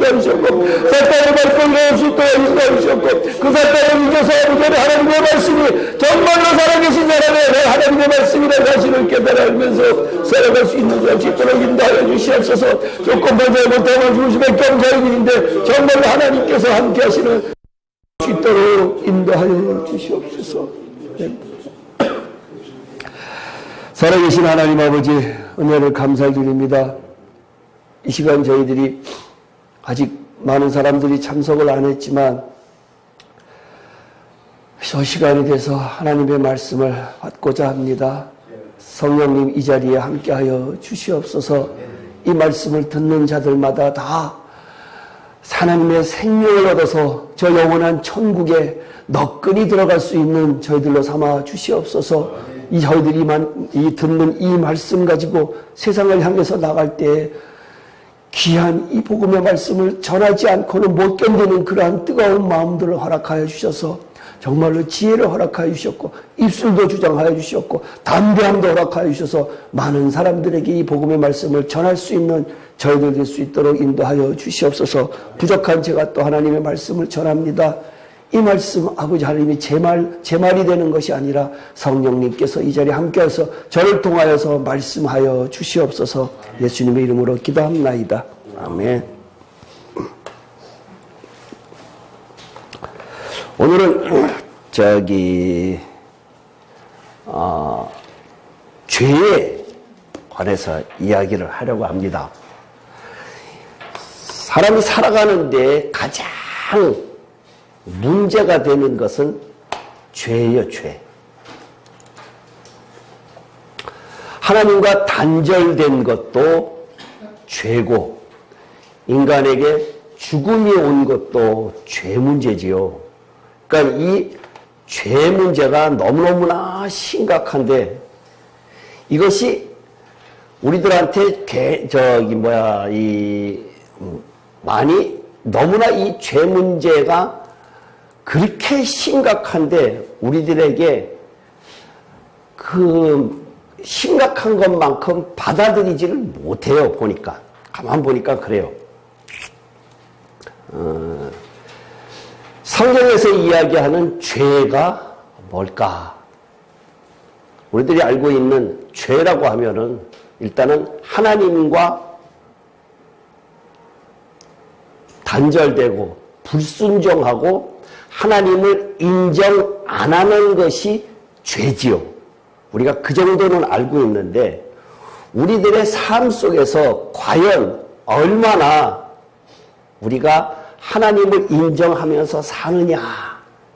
인도하셨고 사탄의 발걸음을 없을 때 인도하셨고 그 사탄을 이겨서 아버지의 하나님의 말씀이 정말로 살아계신 사람의 하나님의 말씀이라는 사실을 깨달아 알면서 살아갈 수 있는 수 있도록 인도하여 주시옵소서. 조금 보지 못하면 죽을 수밖에 없는 자들인데 정말로 하나님께서 함께 하시는 수 있도록 인도하여 주시옵소서. 살아계신 하나님 아버지 은혜를 감사드립니다. 이 시간 저희들이 아직 많은 사람들이 참석을 안 했지만 저 시간이 돼서 하나님의 말씀을 받고자 합니다. 성령님 이 자리에 함께하여 주시옵소서. 이 말씀을 듣는 자들마다 다 하나님의 생명을 얻어서 저 영원한 천국에 너끈히 들어갈 수 있는 저희들로 삼아 주시옵소서. 이 저희들이만 이 듣는 이 말씀 가지고 세상을 향해서 나갈 때 귀한 이 복음의 말씀을 전하지 않고는 못 견디는 그러한 뜨거운 마음들을 허락하여 주셔서 정말로 지혜를 허락하여 주셨고 입술도 주장하여 주셨고 담대함도 허락하여 주셔서 많은 사람들에게 이 복음의 말씀을 전할 수 있는 저희들 될 수 있도록 인도하여 주시옵소서. 부족한 제가 또 하나님의 말씀을 전합니다. 이 말씀 아버지 하나님이 제 말이 되는 것이 아니라 성령님께서 이 자리에 함께해서 저를 통하여서 말씀하여 주시옵소서. 예수님의 이름으로 기도합나이다. 아멘. 오늘은 죄에 관해서 이야기를 하려고 합니다. 사람이 살아가는데 가장 문제가 되는 것은 죄예요, 죄. 하나님과 단절된 것도 죄고, 인간에게 죽음이 온 것도 죄 문제지요. 그러니까 이 죄 문제가 너무너무나 심각한데, 이것이 우리들한테 너무나 이 죄 문제가 그렇게 심각한데 우리들에게 그 심각한 것만큼 받아들이지를 못해요. 보니까 가만 보니까 그래요. 성경에서 이야기하는 죄가 뭘까? 우리들이 알고 있는 죄라고 하면은 일단은 하나님과 단절되고 불순종하고 하나님을 인정 안 하는 것이 죄지요. 우리가 그 정도는 알고 있는데 우리들의 삶 속에서 과연 얼마나 우리가 하나님을 인정하면서 사느냐,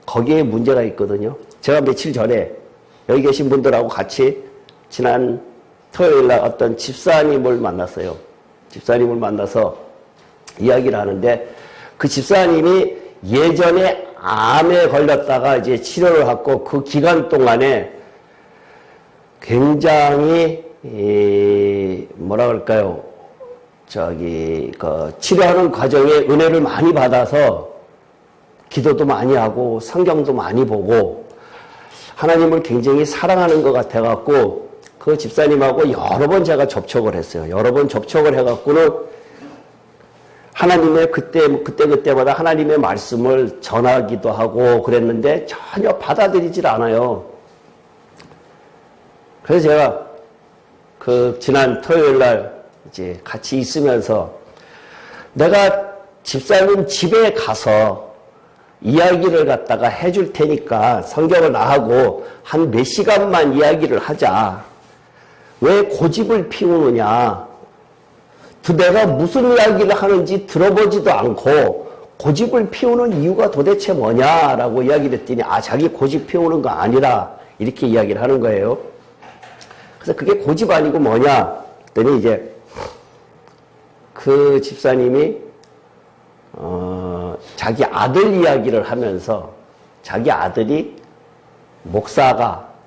거기에 문제가 있거든요. 제가 며칠 전에 여기 계신 분들하고 같이 지난 토요일날 어떤 집사님을 만났어요. 집사님을 만나서 이야기를 하는데 그 집사님이 예전에 암에 걸렸다가 이제 치료를 받고 그 기간 동안에 굉장히 뭐라 그럴까요? 치료하는 과정에 은혜를 많이 받아서 기도도 많이 하고 성경도 많이 보고 하나님을 굉장히 사랑하는 것 같아갖고 그 집사님하고 여러 번 제가 접촉을 했어요. 여러 번 접촉을 해갖고는 하나님의 그때마다 하나님의 말씀을 전하기도 하고 그랬는데 전혀 받아들이질 않아요. 그래서 제가 그 지난 토요일 날 이제 같이 있으면서 내가 집사님 집에 가서 이야기를 갖다가 해줄 테니까 성경을 나하고 한 몇 시간만 이야기를 하자. 왜 고집을 피우느냐. 내가 무슨 이야기를 하는지 들어보지도 않고 고집을 피우는 이유가 도대체 뭐냐라고 이야기를 했더니 자기 고집 피우는 거 아니라 이렇게 이야기를 하는 거예요. 그래서 그게 고집 아니고 뭐냐 했더니 이제 그 집사님이 자기 아들 이야기를 하면서 자기 아들이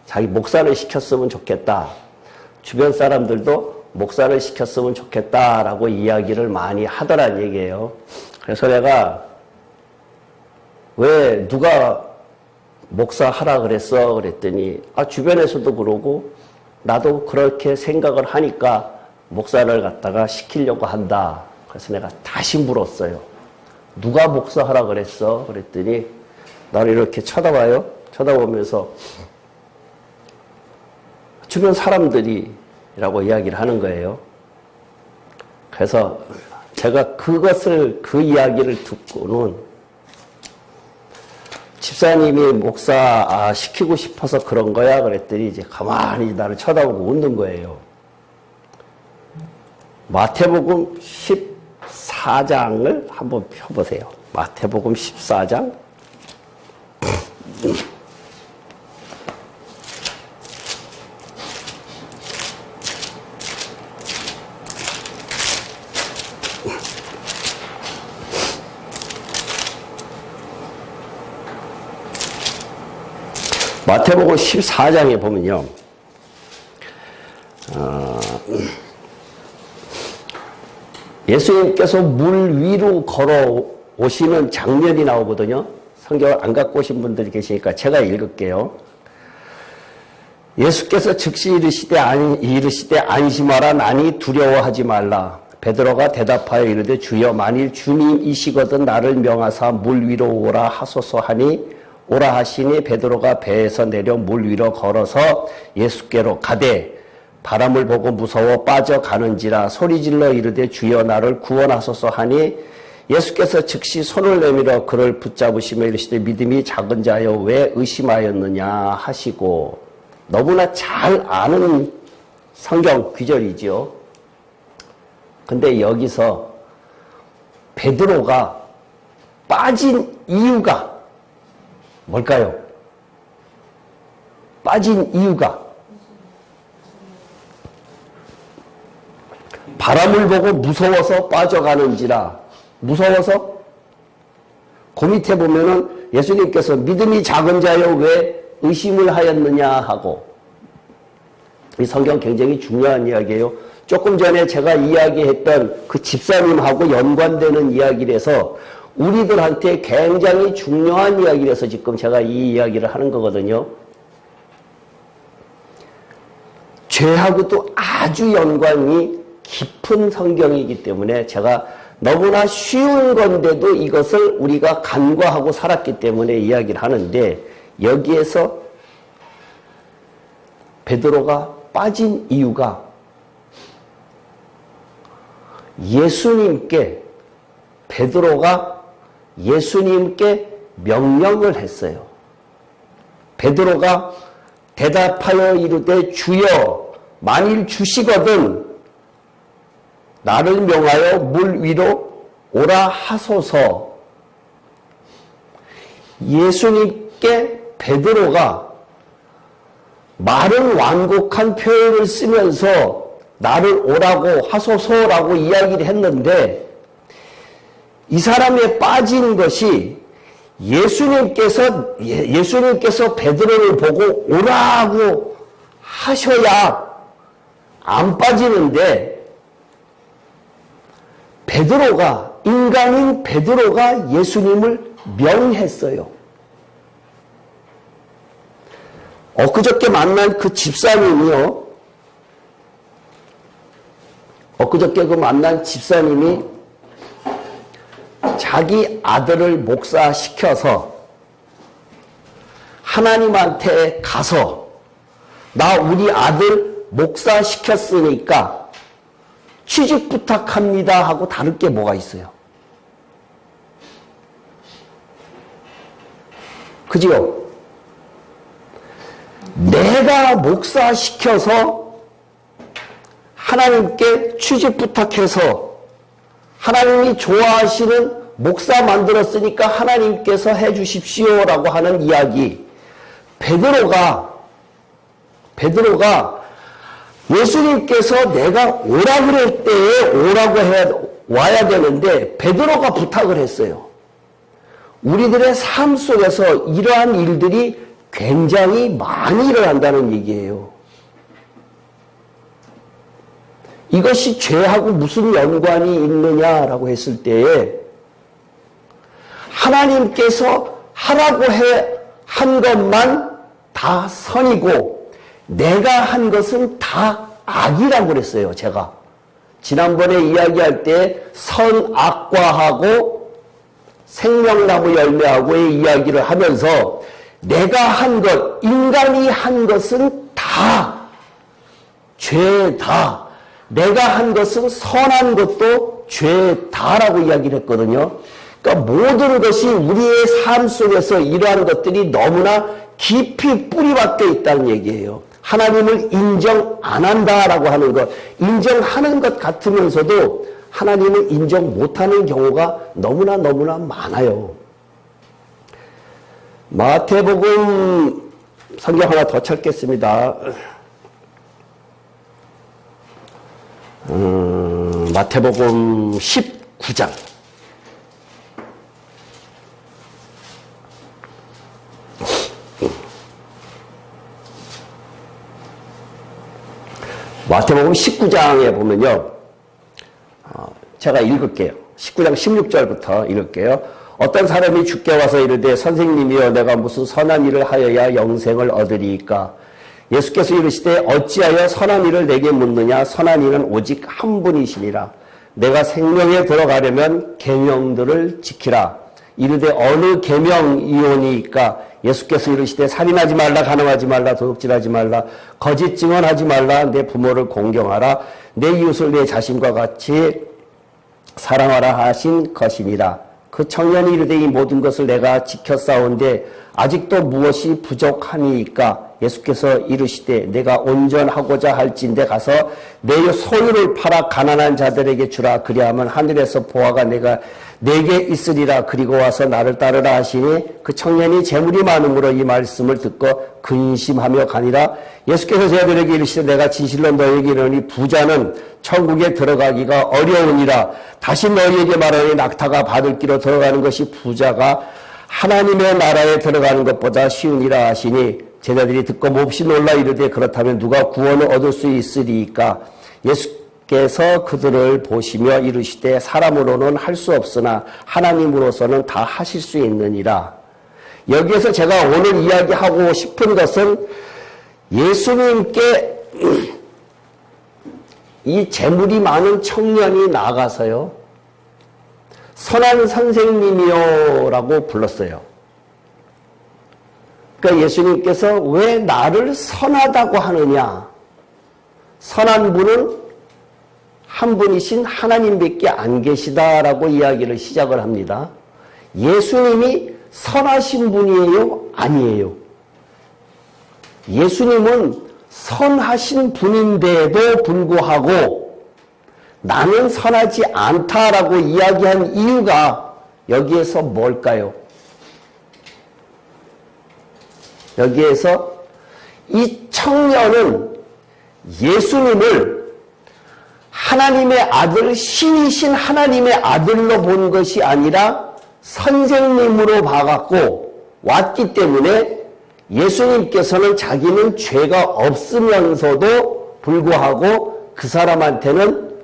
자기 목사를 시켰으면 좋겠다. 주변 사람들도 목사를 시켰으면 좋겠다라고 이야기를 많이 하더란 얘기예요. 그래서 내가 왜 누가 목사 하라 그랬어? 그랬더니 주변에서도 그러고 나도 그렇게 생각을 하니까 목사를 갖다가 시키려고 한다. 그래서 내가 다시 물었어요. 누가 목사하라 그랬어? 그랬더니 나를 이렇게 쳐다봐요. 쳐다보면서 주변 사람들이라고 이야기를 하는 거예요. 그래서 제가 그 이야기를 듣고는 집사님이 목사 시키고 싶어서 그런 거야? 그랬더니 이제 가만히 나를 쳐다보고 웃는 거예요. 마태복음 14장을 한번 펴보세요. 마태복음 14장. 마태복음 14장에 보면요. 예수님께서 물 위로 걸어 오시는 장면이 나오거든요. 성경을 안 갖고 오신 분들이 계시니까 제가 읽을게요. 예수께서 즉시 이르시되 안심하라. 나니 두려워하지 말라. 베드로가 대답하여 이르되 주여 만일 주님이시거든 나를 명하사 물 위로 오라 하소서 하니 오라 하시니 베드로가 배에서 내려 물 위로 걸어서 예수께로 가되 바람을 보고 무서워 빠져가는지라 소리질러 이르되 주여 나를 구원하소서 하니 예수께서 즉시 손을 내밀어 그를 붙잡으시며 이르시되 믿음이 작은 자여 왜 의심하였느냐 하시고, 너무나 잘 아는 성경 귀절이지요. 근데 여기서 베드로가 빠진 이유가 뭘까요? 빠진 이유가 바람을 보고 무서워서 빠져가는지라. 무서워서? 그 밑에 보면은 예수님께서 믿음이 작은 자여 왜 의심을 하였느냐 하고, 이 성경 굉장히 중요한 이야기예요. 조금 전에 제가 이야기했던 그 집사님하고 연관되는 이야기라서 우리들한테 굉장히 중요한 이야기라서 지금 제가 이 이야기를 하는 거거든요. 죄하고도 아주 연관이 깊은 성경이기 때문에 제가 너무나 쉬운 건데도 이것을 우리가 간과하고 살았기 때문에 이야기를 하는데, 여기에서 베드로가 빠진 이유가 베드로가 예수님께 명령을 했어요. 베드로가 대답하여 이르되 주여 만일 주시거든 나를 명하여 물 위로 오라 하소서. 예수님께 베드로가 말은 완곡한 표현을 쓰면서 나를 오라고 하소서라고 이야기를 했는데, 이 사람에 빠진 것이 예수님께서 베드로를 보고 오라고 하셔야 안 빠지는데, 인간인 베드로가 예수님을 명했어요. 엊그저께 만난 그 집사님이요. 엊그저께 그 만난 집사님이 자기 아들을 목사시켜서 하나님한테 가서 나 우리 아들 목사시켰으니까 취직 부탁합니다 하고 다를 게 뭐가 있어요? 그지요? 내가 목사시켜서 하나님께 취직 부탁해서 하나님이 좋아하시는 목사 만들었으니까 하나님께서 해주십시오라고 하는 이야기. 베드로가 예수님께서 내가 오라 그럴 때에 오라고 와야 되는데 베드로가 부탁을 했어요. 우리들의 삶 속에서 이러한 일들이 굉장히 많이 일어난다는 얘기예요. 이것이 죄하고 무슨 연관이 있느냐라고 했을 때에 하나님께서 하라고 한 것만 다 선이고 내가 한 것은 다 악이라고 그랬어요. 제가 지난번에 이야기할 때 선악과하고 생명나무 열매하고의 이야기를 하면서 내가 한 것, 인간이 한 것은 다 죄다. 내가 한 것은 선한 것도 죄다라고 이야기를 했거든요. 그러니까 모든 것이 우리의 삶 속에서 이러한 것들이 너무나 깊이 뿌리박혀 있다는 얘기예요. 하나님을 인정 안 한다라고 하는 것, 인정하는 것 같으면서도 하나님을 인정 못하는 경우가 너무나 많아요. 마태복음 성경 하나 더 찾겠습니다. 마태복음 19장. 마태복음 19장에 보면요. 제가 읽을게요. 19장 16절부터 읽을게요. 어떤 사람이 주께 와서 이르되 선생님이여 내가 무슨 선한 일을 하여야 영생을 얻으리이까. 예수께서 이르시되 어찌하여 선한 일을 내게 묻느냐. 선한 일은 오직 한 분이시니라. 내가 생명에 들어가려면 계명들을 지키라. 이르되 어느 계명이오니이까. 예수께서 이르시되 살인하지 말라, 간음하지 말라, 도둑질하지 말라, 거짓 증언하지 말라, 내 부모를 공경하라, 내 이웃을 내 자신과 같이 사랑하라 하신 것이니라. 그 청년이 이르되 이 모든 것을 내가 지켰사온데 아직도 무엇이 부족하니이까. 예수께서 이르시되 내가 온전하고자 할진대 가서 내 소유를 팔아 가난한 자들에게 주라. 그리하면 하늘에서 보화가 내게 있으리라. 그리고 와서 나를 따르라 하시니 그 청년이 재물이 많음으로 이 말씀을 듣고 근심하며 가니라. 예수께서 저들에게 이르시되 내가 진실로 너희에게 이르노니 부자는 천국에 들어가기가 어려우니라. 다시 너희에게 말하니 낙타가 바늘기로 들어가는 것이 부자가 하나님의 나라에 들어가는 것보다 쉬우니라 하시니 제자들이 듣고 몹시 놀라 이르되 그렇다면 누가 구원을 얻을 수 있으리이까. 예수께서 그들을 보시며 이르시되 사람으로는 할 수 없으나 하나님으로서는 다 하실 수 있느니라. 여기에서 제가 오늘 이야기하고 싶은 것은 예수님께 이 재물이 많은 청년이 나가서요, 선한 선생님이요 라고 불렀어요. 그러니까 예수님께서 왜 나를 선하다고 하느냐. 선한 분은 한 분이신 하나님밖에 안 계시다라고 이야기를 시작을 합니다. 예수님이 선하신 분이에요? 아니에요. 예수님은 선하신 분인데도 불구하고 나는 선하지 않다라고 이야기한 이유가 여기에서 뭘까요? 여기에서 이 청년은 예수님을 하나님의 아들, 신이신 하나님의 아들로 본 것이 아니라 선생님으로 봐갖고 왔기 때문에 예수님께서는 자기는 죄가 없으면서도 불구하고 그 사람한테는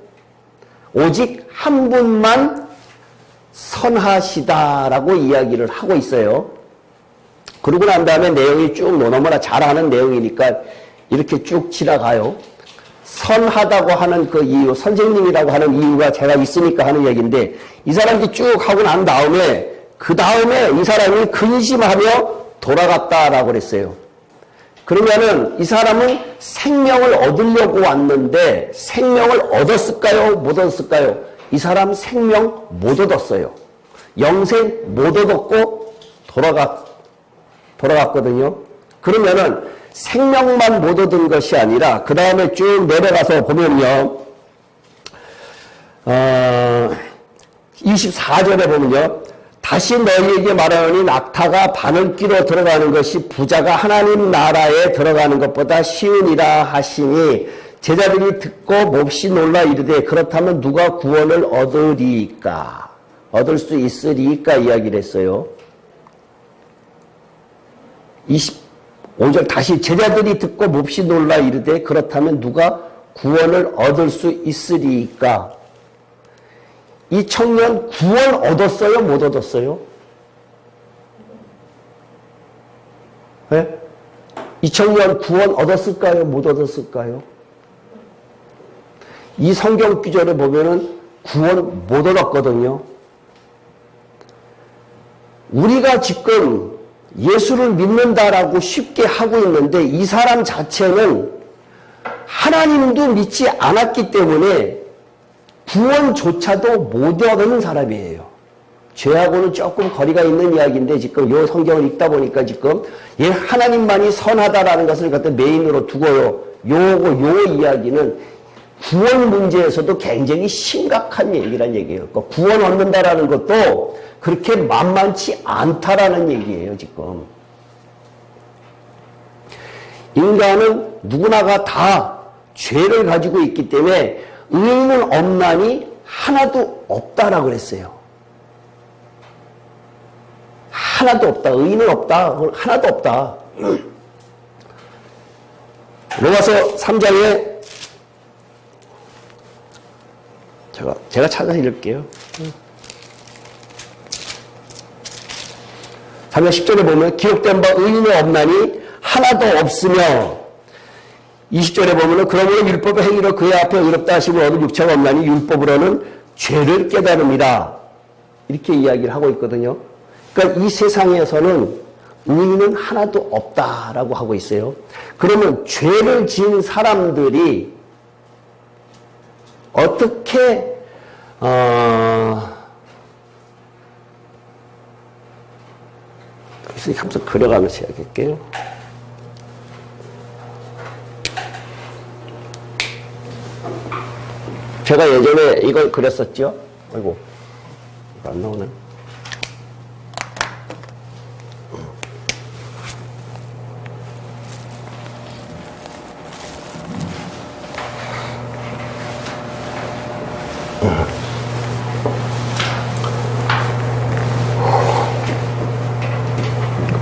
오직 한 분만 선하시다라고 이야기를 하고 있어요. 그러고 난 다음에 내용이 쭉 너무나 잘 아는 내용이니까 이렇게 쭉 지나가요. 선하다고 하는 그 이유, 선생님이라고 하는 이유가 제가 있으니까 하는 얘기인데, 이 사람이 쭉 하고 난 다음에 그 다음에 이 사람이 근심하며 돌아갔다라고 그랬어요. 그러면은 이 사람은 생명을 얻으려고 왔는데 생명을 얻었을까요? 못 얻었을까요? 이 사람 생명 못 얻었어요. 영생 못 얻었고 돌아갔거든요. 그러면은 생명만 못 얻은 것이 아니라 그 다음에 쭉 내려가서 보면요. 24절에 보면요. 다시 너희에게 말하노니 낙타가 바늘기로 들어가는 것이 부자가 하나님 나라에 들어가는 것보다 쉬우니라 하시니 제자들이 듣고 몹시 놀라 이르되 그렇다면 누가 구원을 얻으리까? 얻을 수 있으리까? 이야기를 했어요. 25절 다시 제자들이 듣고 몹시 놀라 이르되 그렇다면 누가 구원을 얻을 수 있으리까? 이 청년 구원 얻었어요? 못 얻었어요? 네? 이 청년 구원 얻었을까요? 못 얻었을까요? 이 성경 구절에 보면은 구원 못 얻었거든요. 우리가 지금 예수를 믿는다라고 쉽게 하고 있는데 이 사람 자체는 하나님도 믿지 않았기 때문에 구원조차도 못 얻는 사람이에요. 죄하고는 조금 거리가 있는 이야기인데 지금 요 성경을 읽다 보니까 지금 하나님만이 선하다라는 것을 갖다 메인으로 두고요. 요 이야기는 구원 문제에서도 굉장히 심각한 얘기란 얘기예요. 그러니까 구원 얻는다라는 것도 그렇게 만만치 않다라는 얘기예요, 지금. 인간은 누구나가 다 죄를 가지고 있기 때문에 의인은 없나니 하나도 없다라고 그랬어요. 하나도 없다. 의인은 없다. 하나도 없다. 로마서 3장에 제가 찾아서 읽을게요. 3장 10절에 보면 기록된 바 의인은 없나니 하나도 없으며 20절에 보면 그러므로 율법의 행위로 그의 앞에 의롭다 하심을 얻은 육체가 없나니 율법으로는 죄를 깨달음이라 이렇게 이야기를 하고 있거든요. 그러니까 이 세상에서는 의인은 하나도 없다라고 하고 있어요. 그러면 죄를 지은 사람들이 어떻게 그래서 한번 그려가면서 이야기할게요. 제가 예전에 이걸 그렸었죠. 아이고 이거 안 나오네.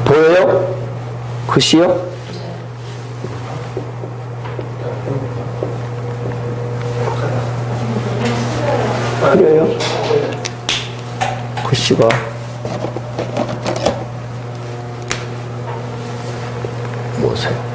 보여요? 글씨요? 그래요? 글씨가 뭐세요?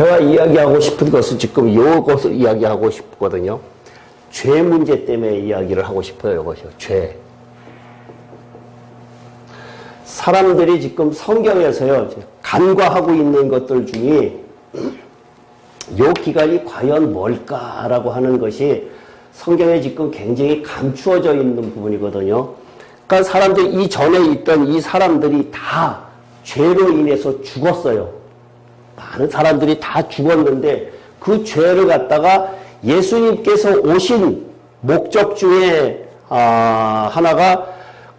제가 이야기하고 싶은 것은 지금 이것을 이야기하고 싶거든요. 죄 문제 때문에 이야기를 하고 싶어요. 이것이요. 죄. 사람들이 지금 성경에서요. 간과하고 있는 것들 중에 요 기간이 과연 뭘까라고 하는 것이 성경에 지금 굉장히 감추어져 있는 부분이거든요. 그러니까 사람들이 이전에 있던 이 사람들이 다 죄로 인해서 죽었어요. 많은 사람들이 다 죽었는데 그 죄를 갖다가 예수님께서 오신 목적 중에 하나가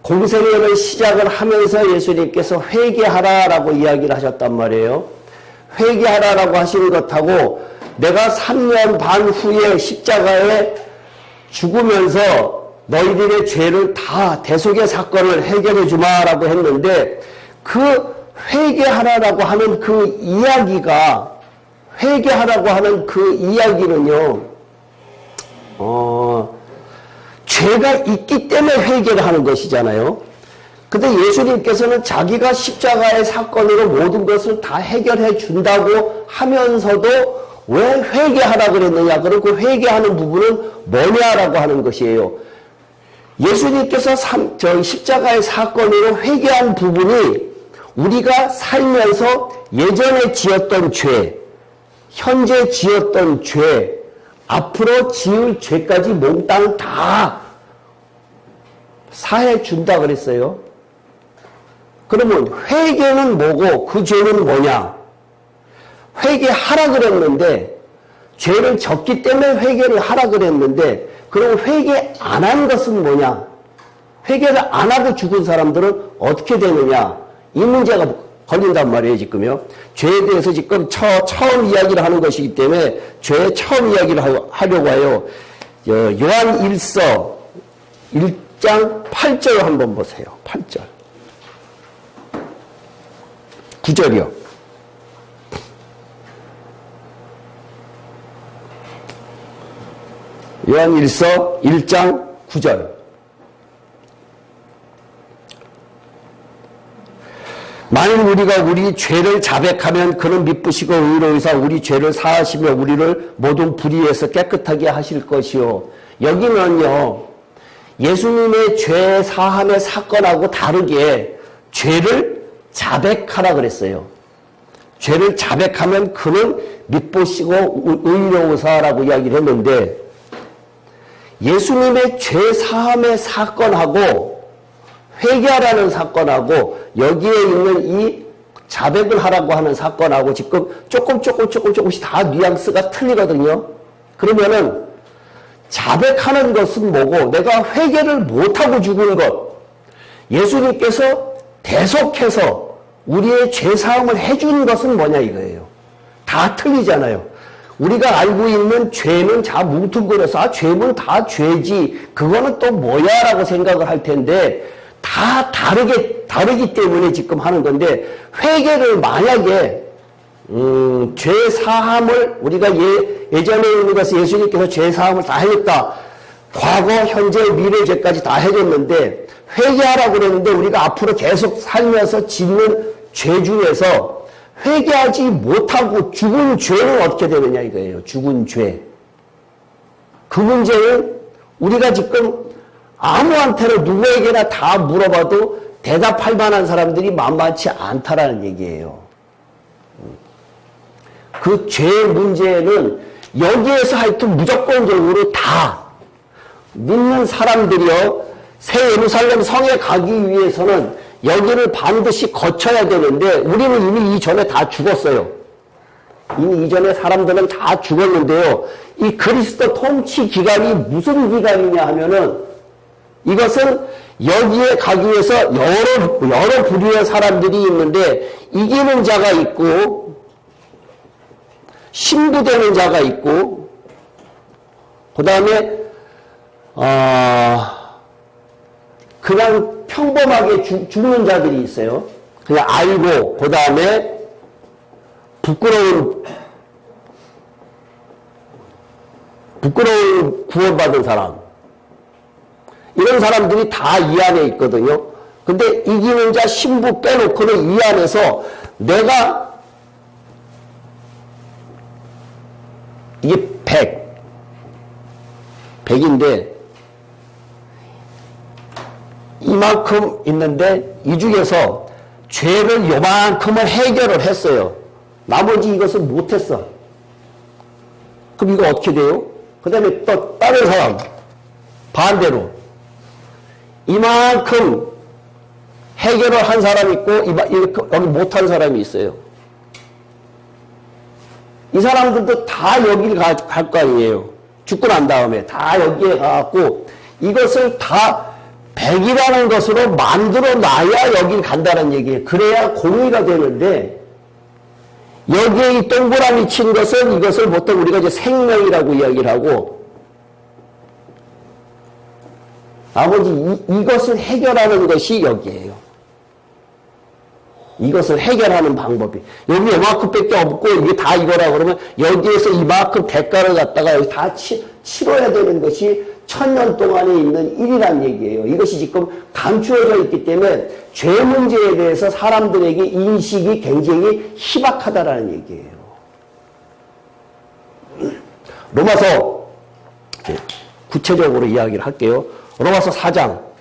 공생애를 시작을 하면서 예수님께서 회개하라라고 이야기를 하셨단 말이에요. 회개하라라고 하시는 것하고 내가 3년 반 후에 십자가에 죽으면서 너희들의 죄를 다 대속의 사건을 해결해 주마라고 했는데 그 회개하라라고 하는 그 이야기가 회개하라고 하는 그 이야기는요. 죄가 있기 때문에 회개를 하는 것이잖아요. 근데 예수님께서는 자기가 십자가의 사건으로 모든 것을 다 해결해 준다고 하면서도 왜 회개하라 그랬느냐? 그리고 그 회개하는 부분은 뭐냐라고 하는 것이에요. 예수님께서 십자가의 사건으로 회개한 부분이 우리가 살면서 예전에 지었던 죄, 현재 지었던 죄, 앞으로 지을 죄까지 몽땅 다 사해 준다 그랬어요. 그러면 회개는 뭐고 그 죄는 뭐냐? 회개하라 그랬는데 죄를 졌기 때문에 회개를 하라 그랬는데 그럼 회개 안 한 것은 뭐냐? 회개를 안 하고 죽은 사람들은 어떻게 되느냐? 이 문제가 걸린단 말이에요, 지금요. 죄에 대해서 지금 처음 이야기를 하는 것이기 때문에 죄의 처음 이야기를 하려고 해요. 요한 1서 1장 8절 한번 보세요. 8절. 9절이요. 요한 1서 1장 9절. 만일 우리가 우리 죄를 자백하면 그는 미쁘시고 의로우사 우리 죄를 사하시며 우리를 모든 불의에서 깨끗하게 하실 것이요. 여기는요, 예수님의 죄 사함의 사건하고 다르게 죄를 자백하라 그랬어요. 죄를 자백하면 그는 미쁘시고 의로우사라고 이야기를 했는데 예수님의 죄 사함의 사건하고 회개하라는 사건하고 여기에 있는 이 자백을 하라고 하는 사건하고 지금 조금씩 다 뉘앙스가 틀리거든요. 그러면은 자백하는 것은 뭐고 내가 회개를 못하고 죽은 것, 예수님께서 대속해서 우리의 죄사함을 해주는 것은 뭐냐 이거예요. 다 틀리잖아요. 우리가 알고 있는 죄는 다 뭉뚱그려서 죄는 다 죄지 그거는 또 뭐야 라고 생각을 할 텐데 다 다르기 때문에 지금 하는 건데 회개를 만약에 죄 사함을 우리가 예전에 있는 것은 예수님께서 죄 사함을 다 해줬다. 과거, 현재, 미래 죄까지 다 해줬는데 회개하라고 그랬는데 우리가 앞으로 계속 살면서 짓는 죄 중에서 회개하지 못하고 죽은 죄는 어떻게 되느냐 이거예요. 죽은 죄. 그 문제는 우리가 지금 아무한테나 누구에게나 다 물어봐도 대답할 만한 사람들이 만만치 않다라는 얘기예요. 그 죄의 문제는 여기에서 하여튼 무조건적으로 다 믿는 사람들이요. 새 예루살렘 성에 가기 위해서는 여기를 반드시 거쳐야 되는데 우리는 이미 이전에 다 죽었어요. 이미 이전에 사람들은 다 죽었는데요. 이 그리스도 통치 기간이 무슨 기간이냐 하면은 이것은 여기에 가기 위해서 여러 부류의 사람들이 있는데 이기는 자가 있고 신부되는 자가 있고 그 다음에 그냥 평범하게 죽는 자들이 있어요. 그냥 알고 그 다음에 부끄러운 구원받은 사람 이런 사람들이 다 이 안에 있거든요. 근데 이기는 자 신부 빼놓고는 이 안에서 내가 이게 100인데 이만큼 있는데 이 중에서 죄를 요만큼을 해결을 했어요. 나머지 이것을 못했어. 그럼 이거 어떻게 돼요? 그 다음에 또 다른 사람 반대로 이만큼 해결을 한 사람이 있고 여기 못한 사람이 있어요. 이 사람들도 다 여기를 갈 거 아니에요. 죽고 난 다음에 다 여기에 가갖고 이것을 다 100이라는 것으로 만들어 놔야 여길 간다는 얘기예요. 그래야 공의가 되는데 여기에 이 동그라미 친 것은 이것을 보통 우리가 이제 생명이라고 이야기를 하고 나머지 이것을 해결하는 것이 여기에요. 이것을 해결하는 방법이. 여기 이만큼밖에 없고 이게 다 이거라 그러면 여기에서 이만큼 대가를 갖다가 여기 다 치러야 되는 것이 1000년 동안에 있는 일이란 얘기예요. 이것이 지금 감추어져 있기 때문에 죄 문제에 대해서 사람들에게 인식이 굉장히 희박하다라는 얘기예요. 로마서 구체적으로 이야기를 할게요. 로마서 4장.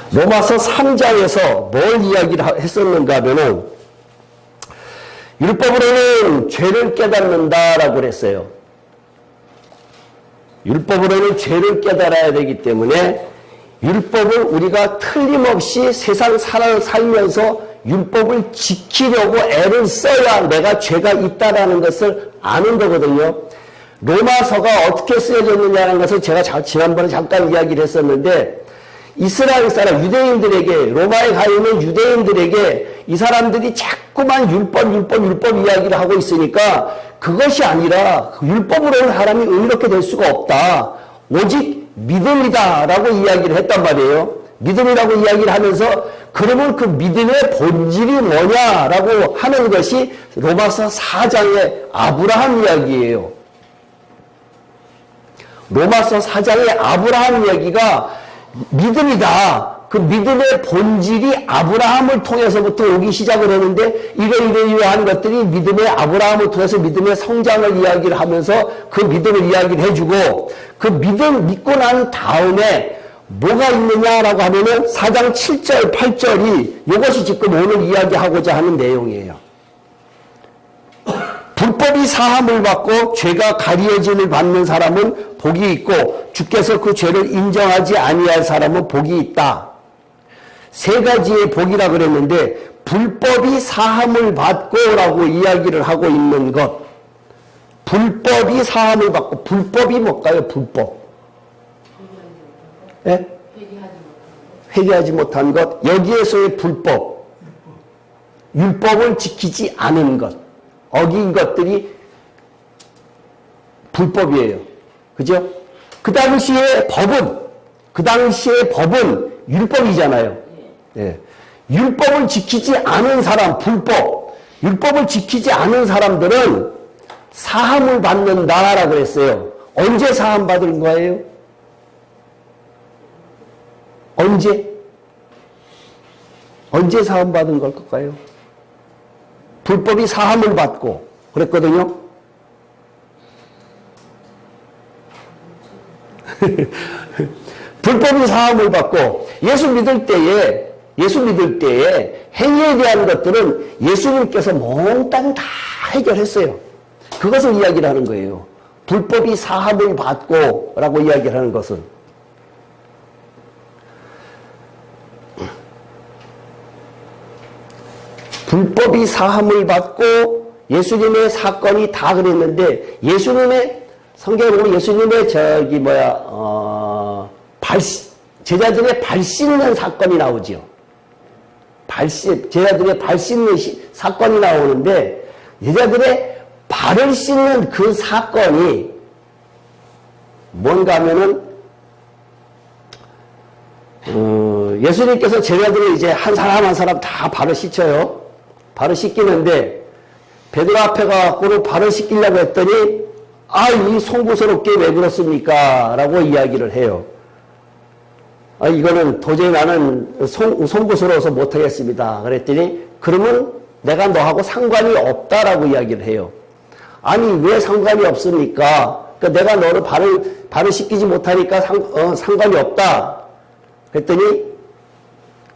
로마서 3장에서 뭘 이야기를 했었는가 하면은 율법으로는 죄를 깨닫는다라고 그랬어요. 율법으로는 죄를 깨달아야 되기 때문에 율법을 우리가 틀림없이 세상 살면서 율법을 지키려고 애를 써야 내가 죄가 있다라는 것을 아는 거거든요. 로마서가 어떻게 쓰여졌느냐는 것을 제가 지난번에 잠깐 이야기를 했었는데, 이스라엘 사람, 유대인들에게, 로마에 가 있는 유대인들에게 이 사람들이 자꾸만 율법 이야기를 하고 있으니까 그것이 아니라 율법으로는 사람이 의롭게 될 수가 없다. 오직 믿음이다라고 이야기를 했단 말이에요. 믿음이라고 이야기를 하면서 그러면 그 믿음의 본질이 뭐냐라고 하는 것이 로마서 4장의 아브라함 이야기예요. 로마서 4장의 아브라함 이야기가 믿음이다. 그 믿음의 본질이 아브라함을 통해서부터 오기 시작을 했는데 이러이러한 것들이 믿음의 아브라함을 통해서 믿음의 성장을 이야기를 하면서 그 믿음을 이야기를 해주고, 그 믿음 믿고 난 다음에 뭐가 있느냐라고 하면은 4장 7절 8절이 이것이 지금 오늘 이야기하고자 하는 내용이에요. 불법이 사함을 받고 죄가 가리어짐을 받는 사람은 복이 있고 주께서 그 죄를 인정하지 아니할 사람은 복이 있다. 세 가지의 복이라 그랬는데 불법이 사함을 받고 라고 이야기를 하고 있는 것. 불법이 사함을 받고, 불법이 뭘까요? 불법. 예? 회개하지 못한 것. 여기에서의 불법. 율법을 지키지 않은 것. 어긴 것들이 불법이에요. 그죠? 그 당시의 법은 율법이잖아요. 예. 율법을 지키지 않은 사람, 율법을 지키지 않은 사람들은 사함을 받는다라고 했어요. 언제 사함 받은 거예요? 언제 사함 받은 걸까요? 불법이 사함을 받고 그랬거든요. 불법이 사함을 받고 예수 믿을 때에 행위에 대한 것들은 예수님께서 몽땅 다 해결했어요. 그것을 이야기를 하는 거예요. 불법이 사함을 받고 라고 이야기를 하는 것은. 불법이 사함을 받고 예수님의 사건이 다 그랬는데, 예수님의 성경에 보면 예수님의 제자들의 발 씻는 사건이 나오지요. 제자들의 발 씻는 사건이 나오는데, 제자들의 발을 씻는 그 사건이 뭔가 하면은, 예수님께서 제자들을 이제 한 사람 다 발을 씻어요. 발을 씻기는데, 베드로 앞에 가갖고는 발을 씻기려고 했더니, 이 송구스럽게 왜 그렇습니까? 라고 이야기를 해요. 이거는 도저히 나는 송구스러워서 못하겠습니다. 그랬더니, 그러면 내가 너하고 상관이 없다라고 이야기를 해요. 아니, 왜 상관이 없습니까? 그러니까 내가 너를 발을 씻기지 못하니까 상관이 없다. 그랬더니,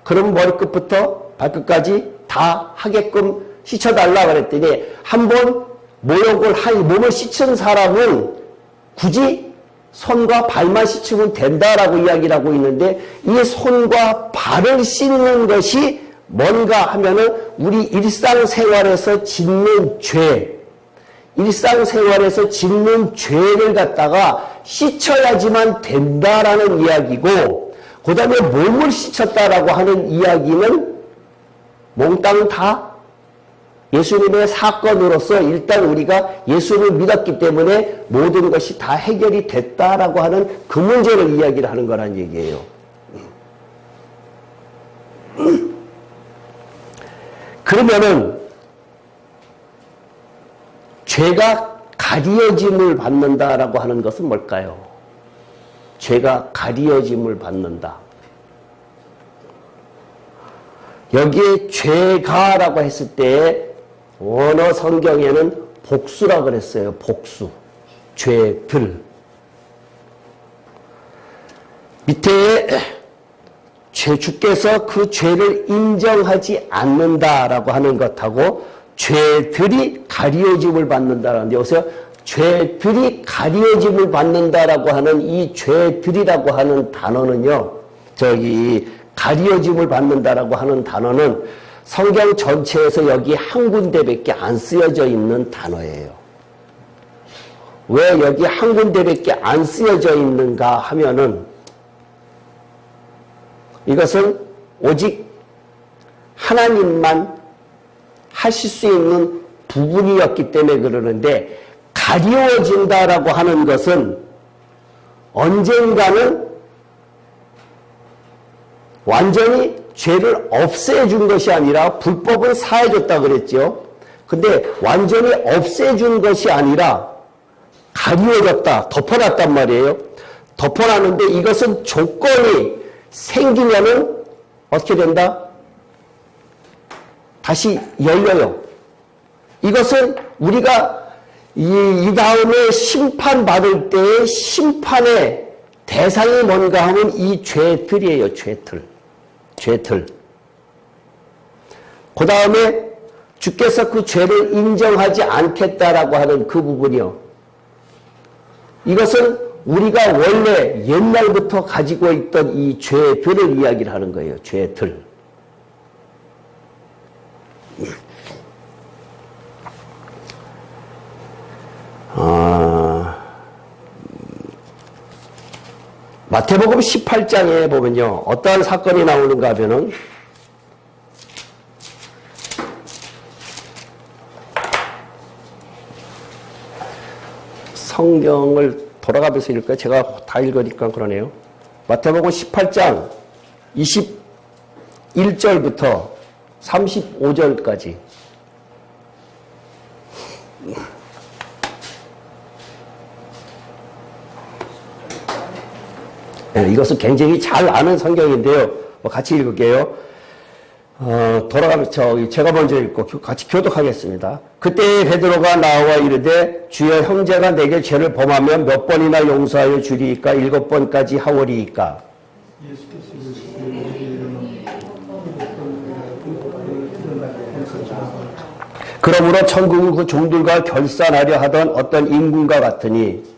그럼 머리끝부터 발끝까지 다 하게끔 씻어달라 그랬더니, 한번 몸을 씻은 사람은 굳이 손과 발만 씻으면 된다라고 이야기를 하고 있는데, 이 손과 발을 씻는 것이 뭔가 하면은 우리 일상생활에서 짓는 죄를 갖다가 씻어야지만 된다라는 이야기고, 그 다음에 몸을 씻었다라고 하는 이야기는 몽땅 다 예수님의 사건으로서 일단 우리가 예수를 믿었기 때문에 모든 것이 다 해결이 됐다라고 하는 그 문제를 이야기를 하는 거란 얘기예요. 그러면은 죄가 가리어짐을 받는다라고 하는 것은 뭘까요? 죄가 가리어짐을 받는다. 여기에 죄가라고 했을 때 원어 성경에는 복수라고 그랬어요. 복수. 죄들. 밑에 주께서 그 죄를 인정하지 않는다라고 하는 것하고 죄들이 가리어짐을 받는다라는데, 여기서 죄들이 가리어짐을 받는다라고 하는 이 죄들이라고 하는 단어는요, 가리워짐을 받는다라고 하는 단어는 성경 전체에서 여기 한 군데밖에 안 쓰여져 있는 단어예요. 왜 여기 한 군데밖에 안 쓰여져 있는가 하면은 이것은 오직 하나님만 하실 수 있는 부분이었기 때문에 그러는데, 가리워진다라고 하는 것은 언젠가는 완전히 죄를 없애준 것이 아니라, 불법은 사해줬다 그랬죠. 근데 완전히 없애준 것이 아니라 가리워졌다, 덮어놨단 말이에요. 덮어놨는데 이것은 조건이 생기면은 어떻게 된다? 다시 열려요. 이것은 우리가 이 다음에 심판받을 때의 심판의 대상이 뭔가 하면 이 죄틀이에요. 죄틀. 그 다음에 주께서 그 죄를 인정하지 않겠다라고 하는 그 부분이요. 이것은 우리가 원래 옛날부터 가지고 있던 이 죄들을 이야기를 하는 거예요. 죄들. 마태복음 18장에 보면요, 어떠한 사건이 나오는가 하면은, 성경을 돌아가면서 읽을까요? 제가 다 읽으니까 그러네요. 마태복음 18장 21절부터 35절까지. 네, 이것은 굉장히 잘 아는 성경인데요. 같이 읽을게요. 돌아가면서 제가 먼저 읽고 같이 교독하겠습니다. 그때 베드로가 나와 이르되 주여 형제가 내게 죄를 범하면 몇 번이나 용서하여 주리이까 7번까지 하오리이까. 그러므로 천국은 그 종들과 결산하려 하던 어떤 임금과 같으니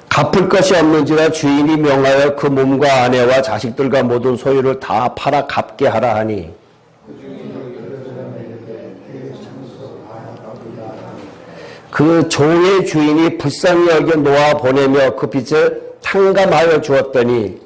갚을 것이 없는지라 주인이 명하여 그 몸과 아내와 자식들과 모든 소유를 다 팔아 갚게 하라 하니, 그 종의 주인이 불쌍히 여겨 놓아 보내며 그 빚을 탕감하여 주었더니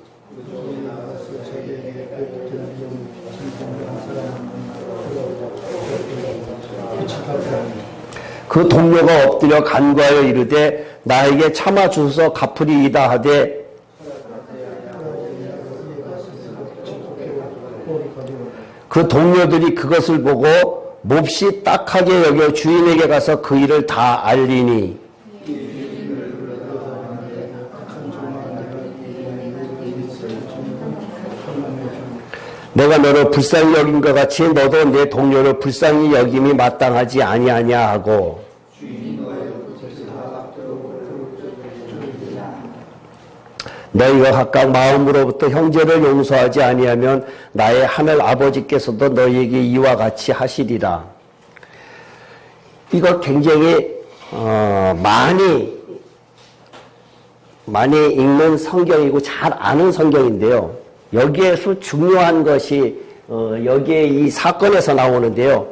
그 동료가 엎드려 간구하여 이르되 나에게 참아주소서 갚으리이다 하되 그 동료들이 그것을 보고 몹시 딱하게 여겨 주인에게 가서 그 일을 다 알리니 내가 너를 불쌍히 여긴 것 같이 너도 내 동료를 불쌍히 여김이 마땅하지 아니하냐 하고, 너희가 각각 마음으로부터 형제를 용서하지 아니하면 나의 하늘 아버지께서도 너희에게 이와 같이 하시리라. 이거 굉장히 많이 읽는 성경이고 잘 아는 성경인데요. 여기에서 중요한 것이 여기에 이 사건에서 나오는데요.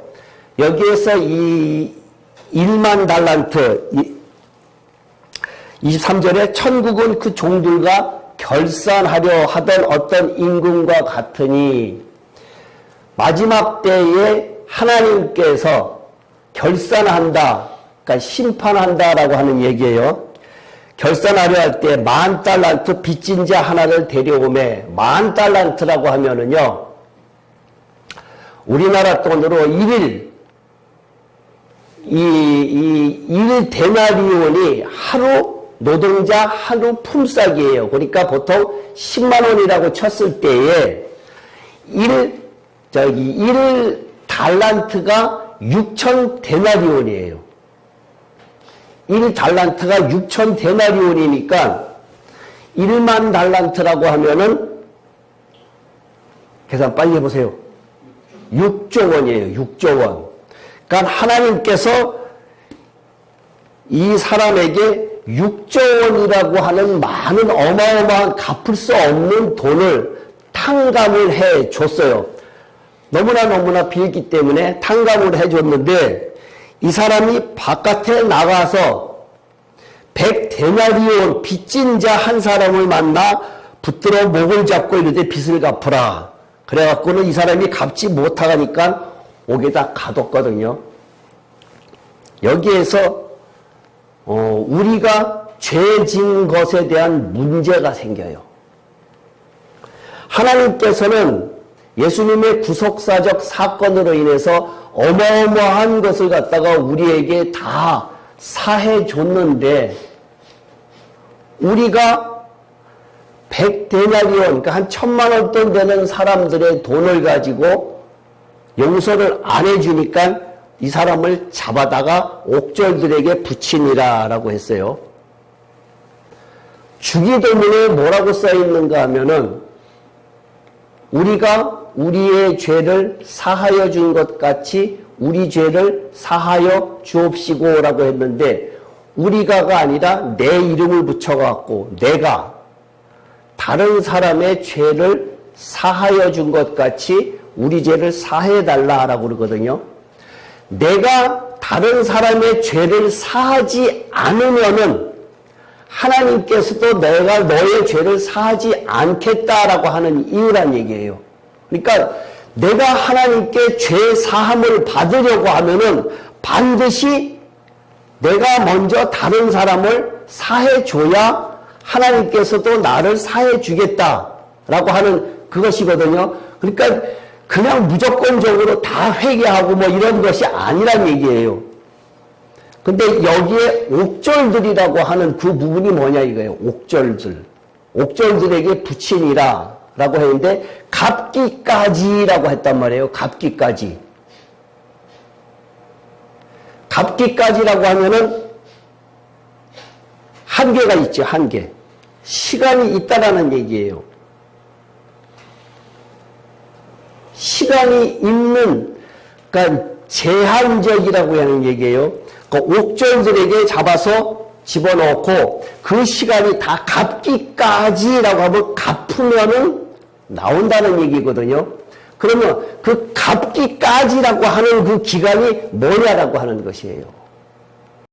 여기에서 이 1만 달란트 23절에 천국은 그 종들과 결산하려 하던 어떤 임금과 같으니, 마지막 때에 하나님께서 결산한다, 그러니까 심판한다라고 하는 얘기예요. 결산하려 할 때 10,000달란트 빚진 자 하나를 데려오매, 10,000달란트라고 하면은요, 우리나라 돈으로 일 데나리온이 하루 노동자 하루 품삯이에요. 그러니까 보통 10만 원이라고 쳤을 때에 1달란트가 6천 데나리온이에요. 1달란트가 6천 데나리온이니까 1만 달란트라고 하면은 계산 빨리 해보세요. 6조 원이에요. 6조 원. 그러니까 하나님께서 이 사람에게 6조 원이라고 하는 많은 어마어마한 갚을 수 없는 돈을 탕감을 해 줬어요. 너무나 빌기 때문에 탕감을 해 줬는데 이 사람이 바깥에 나가서 100데나리온 빚진 자 한 사람을 만나 붙들어 목을 잡고 이르되 빚을 갚으라. 그래갖고는 이 사람이 갚지 못하니까 옥에다 가뒀거든요. 여기에서 우리가 죄진 것에 대한 문제가 생겨요. 하나님께서는 예수님의 구속사적 사건으로 인해서 어마어마한 것을 갖다가 우리에게 다 사해 줬는데 우리가 100데나리온, 그러니까 한 1000만 원 돈 되는 사람들의 돈을 가지고 용서를 안 해주니까 이 사람을 잡아다가 옥졸들에게 붙이니라 라고 했어요. 주기도문에 뭐라고 써있는가 하면은 우리가 우리의 죄를 사하여 준 것 같이 우리 죄를 사하여 주옵시고 라고 했는데 우리가가 아니라 내 이름을 붙여갖고 내가 다른 사람의 죄를 사하여 준 것 같이 우리 죄를 사해달라라고 그러거든요. 내가 다른 사람의 죄를 사하지 않으면은 하나님께서도 내가 너의 죄를 사하지 않겠다라고 하는 이유란 얘기예요. 그러니까 내가 하나님께 죄 사함을 받으려고 하면은 반드시 내가 먼저 다른 사람을 사해줘야 하나님께서도 나를 사해주겠다라고 하는 그것이거든요. 그러니까 그냥 무조건적으로 다 회개하고 뭐 이런 것이 아니란 얘기예요. 근데 여기에 옥졸들이라고 하는 그 부분이 뭐냐 이거예요. 옥졸들. 옥졸들에게 붙이니라 라고 했는데 갚기까지라고 했단 말이에요. 갚기까지. 갚기까지라고 하면은 한계가 있죠. 한계. 시간이 있다라는 얘기예요. 시간이 있는, 그러니까 제한적이라고 하는 얘기예요. 그 옥졸들에게 잡아서 집어넣고 그 시간이 다 갚기까지라고 하면 갚으면은 나온다는 얘기거든요. 그러면 그 갚기까지라고 하는 그 기간이 뭐냐라고 하는 것이에요.